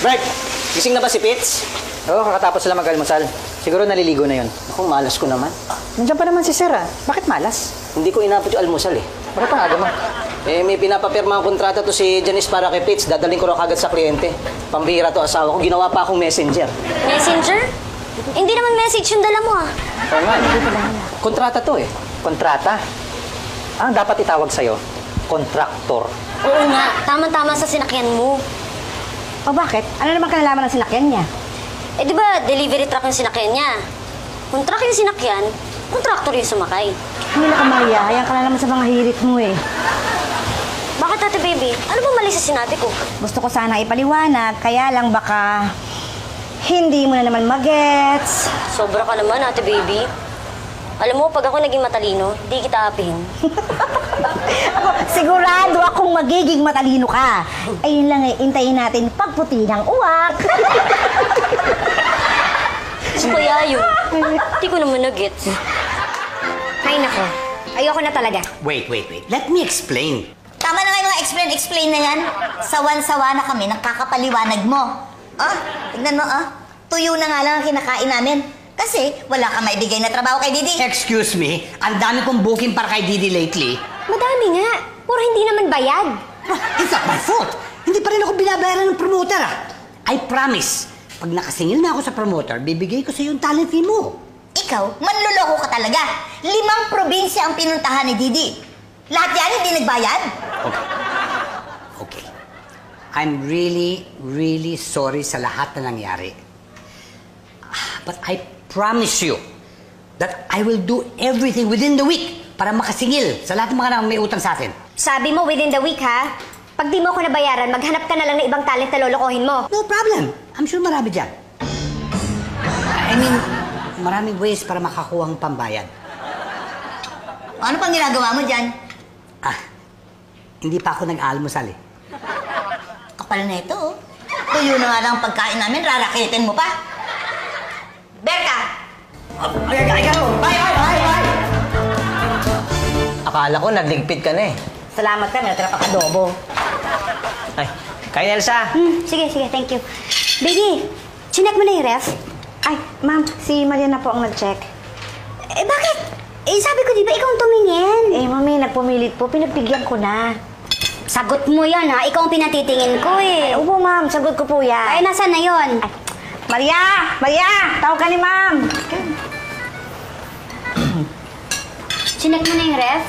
Mark, gising na ba si Pitts? Oo, kakatapos sila mag-almusal. Siguro naliligo na yun. Ako, malas ko naman. Nandiyan pa naman si Sir, ah. Bakit malas? Hindi ko inabot yung almusal eh. Bakit ang aga mo? May pinapapirma ang kontrata to si Janice para kay Pitts. Dadaling ko raw kagad sa kliyente. Pambihira to asawa ko. Ginawa pa akong messenger. Messenger? Hindi naman message yung dala mo ah. Oo nga, kontrata to eh. Kontrata? Ang dapat itawag sa'yo, kontraktor. Oo nga, tama-tama sa sinakyan mo. O bakit? Ano naman kanalaman ng sinakyan niya? Eh di ba delivery truck yung sinakyan niya? Kung truck yung sinakyan, kontraktor yung sumakay. Hindi na kamayayan ka na naman sa mga hirit mo eh. Bakit ate baby? Ano ba mali sa sinabi ko? Gusto ko sana ipaliwanag, kaya lang baka hindi mo na naman magets. Sobra ka naman ate baby. Alam mo, pag ako naging matalino, di kita apihin. Sigurado akong magiging matalino ka. Ayun lang eh, intayin natin pagputi ng uwak. Kaya yun, di ko naman nag-gets. Ay nako, ayoko na talaga. Wait. Let me explain. Tama na nga yung mga explain na yan. Sawan-sawa na kami ng kakapaliwanag mo. Tignan mo, tuyo na nga lang ang kinakain namin. Kasi wala kang maibigay na trabaho kay Didi. Excuse me, ang dami kong booking para kay Didi lately. Madami nga, puro hindi naman bayad. It's not my fault. Hindi pa rin ako binabayaran ng promoter I promise, pag nakasingil na ako sa promoter, bibigay ko sa iyo yung talent fee mo. Ikaw, manluloko ka talaga. 5 probinsya ang pinuntahan ni Didi. Lahat yan hindi nagbayad? Okay. I'm really sorry sa lahat na nangyari. But I promise you that I will do everything within the week para makasingil sa lahat ng mga may utang sa atin. Sabi mo within the week ha? Pag di mo ako nabayaran, maghanap ka na lang ng ibang talent na lolokohin mo. No problem. I'm sure marami dyan. I mean, maraming ways para makakuha ang pambayad. Ano pang ginagawa mo dyan? Hindi pa ako nag-almusal eh. Kapal na ito, oh. Tuyo na nga lang ang pagkain namin, rarakitin mo pa. Berka! Ikaw! Bye! Akala ko nagligpit ka na eh. Salamat ka, may natira pa adobo. Ay, kain Elsa. Sige, thank you. Baby, chinek mo na yung ref? Ay, ma'am, si Maria na po ang nag-check. Eh bakit? Eh sabi ko di ba ikaw ang tumingin? Eh, mami, nagpumilit po, pinagbigyan ko na. Sagot mo yan ha, ikaw ang pinatitingin ko eh. Opo, ma'am, sagot ko po yan. Ay, nasaan na yon? Maria! Tawag ka ni ma'am! Chinek mo na yung ref?